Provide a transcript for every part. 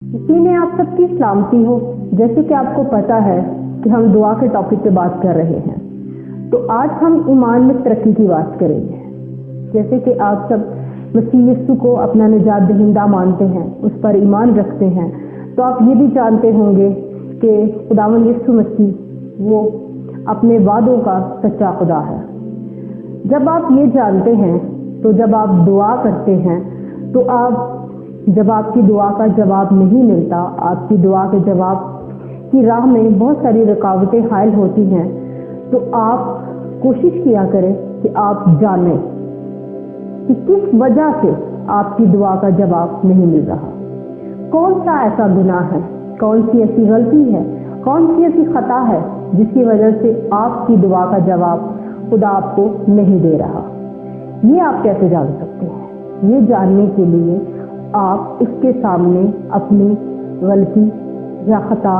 इसी में आप सबकी सलामती हो। जैसे कि आपको पता है कि हम दुआ के टॉपिक पे बात कर रहे हैं, तो आज हम ईमान में तरक्की की बात करेंगे। जैसे कि आप सब मसीह यीशु को अपना निजात दहिंदा मानते हैं, उस पर ईमान रखते हैं, तो आप ये भी जानते होंगे कि खुदावंद यीशु मसीह वो अपने वादों का सच्चा खुदा है। जब आप ये जानते हैं तो जब आप दुआ करते हैं तो जब आपकी दुआ का जवाब नहीं मिलता, आपकी दुआ के जवाब की राह में बहुत सारी रुकावटें हायल होती हैं, तो आप कोशिश किया करें कि आप जानें कि किस वजह से आपकी दुआ का जवाब नहीं मिल रहा। कौन सा ऐसा गुनाह है, कौन सी ऐसी गलती है, कौन सी ऐसी खता है जिसकी वजह से आपकी दुआ का जवाब खुदा आपको नहीं दे रहा। ये आप कैसे जान सकते हैं? ये जानने के लिए आप उसके सामने अपनी गलती या खता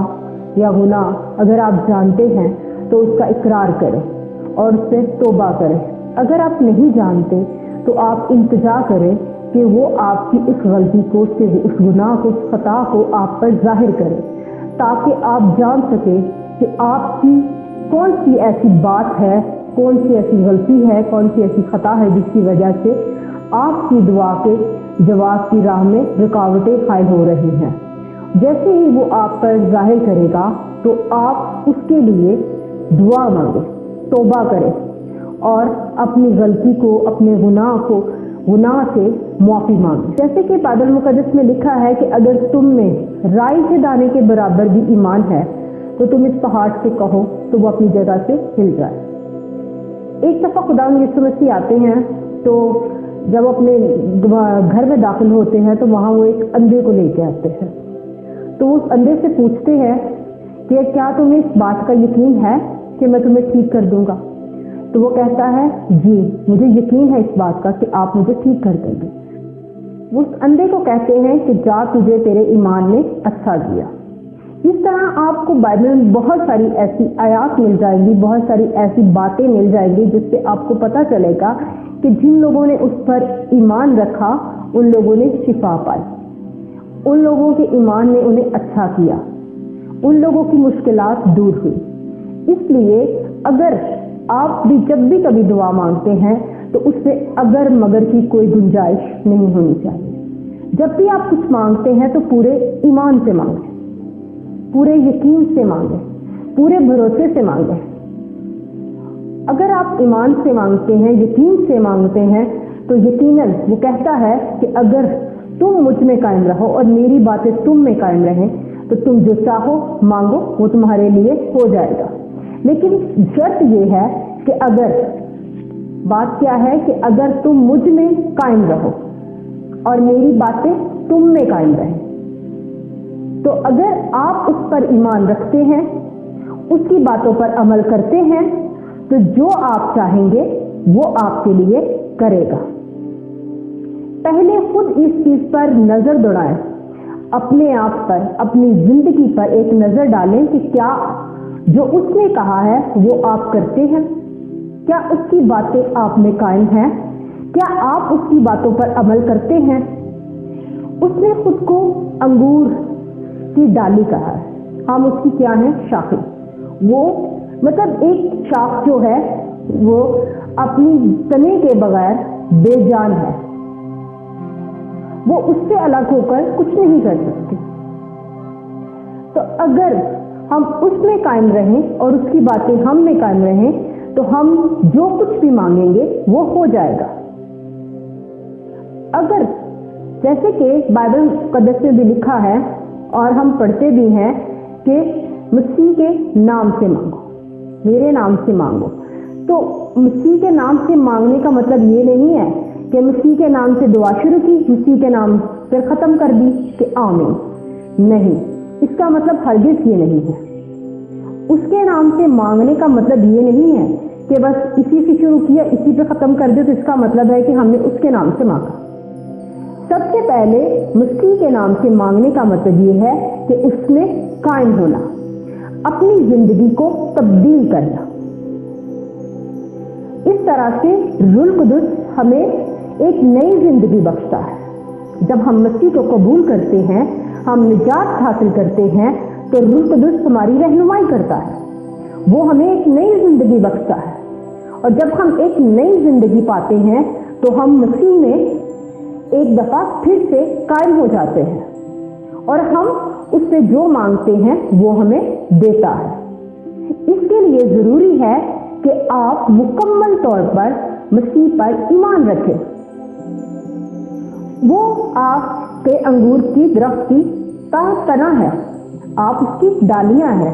या गुनाह अगर आप जानते हैं तो उसका इकरार करें और उससे तौबा करें। अगर आप नहीं जानते तो आप इंतजार करें कि वो आपकी उस गलती को, उस गुनाह को, उस खता को आप पर जाहिर करें, ताकि आप जान सकें कि आपकी कौन सी ऐसी बात है, कौन सी ऐसी गलती है, कौन सी ऐसी खता है जिसकी वजह से आपकी दुआ के जवाब की राह में रुकावटें हायल हो रही हैं। जैसे ही वो आप पर जाहिर करेगा तो आप उसके लिए दुआ मांगे, तौबा करें और अपनी गलती को, अपने गुनाह से माफ़ी मांगे। जैसे कि बाइबल मुक़द्दस में लिखा है कि अगर तुम में राई के दाने के बराबर भी ईमान है तो तुम इस पहाड़ से कहो तो वो अपनी जगह से हिल जाए। एक दफ़ा खुदावंद यीशु मसीह आते हैं, तो जब अपने घर में दाखिल होते हैं तो वहाँ वो एक अंधे को लेके आते हैं। तो उस अंधे से पूछते हैं कि क्या तुम्हें इस बात का यकीन है कि मैं तुम्हें ठीक कर दूंगा? तो वो कहता है, जी मुझे यकीन है इस बात का कि आप मुझे ठीक कर देंगे। उस अंधे को कहते हैं कि जा, तुझे तेरे ईमान ने अच्छा किया। इस तरह आपको बाइबल में बहुत सारी ऐसी आयात मिल जाएंगी, बहुत सारी ऐसी बातें मिल जाएंगी जिससे आपको पता चलेगा कि जिन लोगों ने उस पर ईमान रखा उन लोगों ने शिफा पाई, उन लोगों के ईमान ने उन्हें अच्छा किया, उन लोगों की मुश्किलात दूर हुई। इसलिए अगर आप भी जब भी कभी दुआ मांगते हैं तो उसमें अगर मगर की कोई गुंजाइश नहीं होनी चाहिए। जब भी आप कुछ मांगते हैं तो पूरे ईमान से मांगें, पूरे यकीन से मांगें, पूरे भरोसे से मांगें। अगर आप ईमान से मांगते हैं, यकीन से मांगते हैं, तो यकीनन वो कहता है कि अगर तुम मुझ में कायम रहो और मेरी बातें तुम में कायम रहें तो तुम जो चाहो मांगो वो तुम्हारे लिए हो जाएगा। लेकिन शर्त ये है कि बात क्या है कि अगर तुम मुझ में कायम रहो और मेरी बातें तुम में कायम रहें। तो अगर आप उस पर ईमान रखते हैं, उसकी बातों पर अमल करते हैं, तो जो आप चाहेंगे वो आपके लिए करेगा। पहले खुद इस चीज पर नजर दौड़ाएं, अपने आप पर, अपनी जिंदगी पर एक नजर डालें कि क्या जो उसने कहा है वो आप करते हैं, क्या उसकी बातें आप में कायम हैं, क्या आप उसकी बातों पर अमल करते हैं। उसने खुद को अंगूर की डाली कहा है, हम उसकी क्या है, शाखें। वो मतलब एक शाख जो है वो अपनी तने के बगैर बेजान है, वो उससे अलग होकर कुछ नहीं कर सकती। तो अगर हम उसमें कायम रहें और उसकी बातें हम में कायम रहें तो हम जो कुछ भी मांगेंगे वो हो जाएगा। अगर जैसे कि बाइबल मुक़द्दस में भी लिखा है और हम पढ़ते भी हैं कि मसीह के नाम से मांगो, मेरे नाम से मांगो, तो मसीह के नाम से मांगने का मतलब ये नहीं है कि मसीह के नाम से दुआ शुरू की, मसीह के नाम फिर ख़त्म कर दी कि आमीन। नहीं, इसका मतलब हरगिज़ ये नहीं है। उसके नाम से मांगने का मतलब ये नहीं है कि बस इसी से शुरू किया, इसी पे ख़त्म कर दिया, तो इसका मतलब है कि हमने उसके नाम से मांगा। सबसे पहले मसीह के नाम से मांगने का मतलब ये है कि उसमें कायम होना, अपनी जिंदगी को तब्दील करना। इस तरह से रूह कुदुस हमें एक नई जिंदगी बख्शता है। जब हम मसीह को कबूल करते हैं, ہم نجات حاصل کرتے ہیں تو روح القدس ہماری رہنمائی کرتا ہے، وہ ہمیں ایک نئی زندگی بخشتا ہے، اور جب ہم ایک نئی زندگی پاتے ہیں تو ہم مسیح میں ایک دفعہ پھر سے قائم ہو جاتے ہیں، اور ہم اس سے جو مانگتے ہیں وہ ہمیں دیتا ہے۔ اس کے لیے ضروری ہے کہ آپ مکمل طور پر مسیح پر ایمان رکھیں۔ وہ آپ کے انگور کی درخت کی تنا ہے، آپ اس کی ڈالیاں ہیں،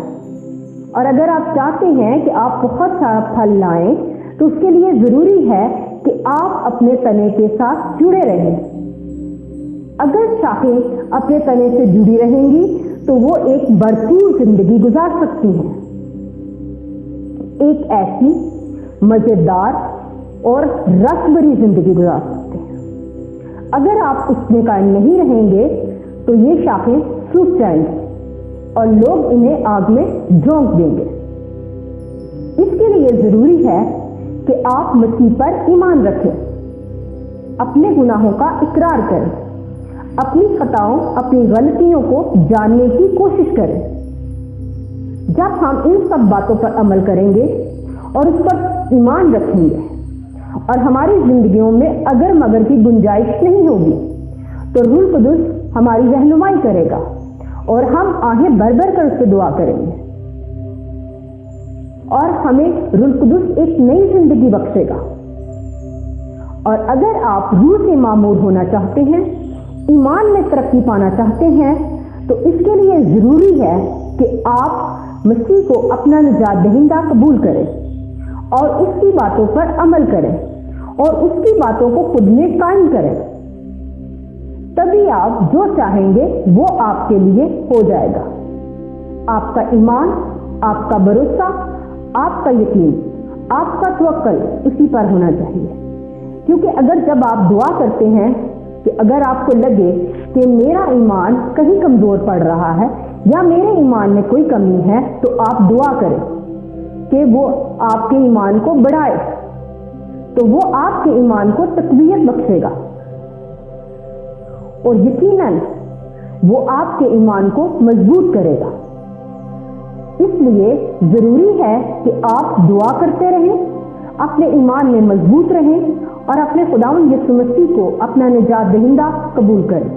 اور اگر آپ چاہتے ہیں کہ آپ بہت سارا پھل لائیں تو اس کے لیے ضروری ہے کہ آپ اپنے تنے کے ساتھ جڑے رہیں۔ اگر شاخیں اپنے تنے سے جڑی رہیں گی تو وہ ایک بھرپور زندگی گزار سکتی ہیں، ایک ایسی مزیدار اور رس بھری زندگی گزار سکتے ہیں۔ اگر آپ اس میں قائم نہیں رہیں گے تو یہ شاخیں سوکھ جائیں گی اور لوگ انہیں آگ میں جھونک دیں گے۔ اس کے لیے ضروری ہے کہ آپ مسیح پر ایمان رکھیں، اپنے گناہوں کا اقرار کریں، اپنی خطاؤں، اپنی غلطیوں کو جاننے کی کوشش کریں۔ جب ہم ان سب باتوں پر عمل کریں گے اور اس پر ایمان رکھیں گے اور ہماری زندگیوں میں اگر مگر کی گنجائش نہیں ہوگی تو روح القدس ہماری رہنمائی کرے گا اور ہم آہیں بھر بھر کر اس سے دعا کریں گے، اور ہمیں روح القدس ایک نئی زندگی بخشے گا۔ اور اگر آپ روح سے معمور ہونا چاہتے ہیں، ایمان میں ترقی پانا چاہتے ہیں، تو اس کے لیے ضروری ہے کہ آپ مسیح کو اپنا نجات دہندہ قبول کریں اور اس کی باتوں پر عمل کریں اور اس کی باتوں کو خود میں قائم کریں۔ تبھی آپ جو چاہیں گے وہ آپ کے لیے ہو جائے گا۔ آپ کا ایمان، آپ کا بھروسہ، آپ کا یقین، آپ کا توکل اسی پر ہونا چاہیے، کیونکہ اگر جب آپ دعا کرتے ہیں کہ اگر آپ کو لگے کہ میرا ایمان کہیں کمزور پڑ رہا ہے یا میرے ایمان میں کوئی کمی ہے تو آپ دعا کریں کہ وہ آپ کے ایمان کو بڑھائے، تو وہ آپ کے ایمان کو تقویت بخشے گا، اور یقیناً وہ آپ کے ایمان کو مضبوط کرے گا۔ اس لیے ضروری ہے کہ آپ دعا کرتے رہیں، اپنے ایمان میں مضبوط رہیں اور اپنے خداوند یسوع مسیح کو اپنا نجات دہندہ قبول کریں۔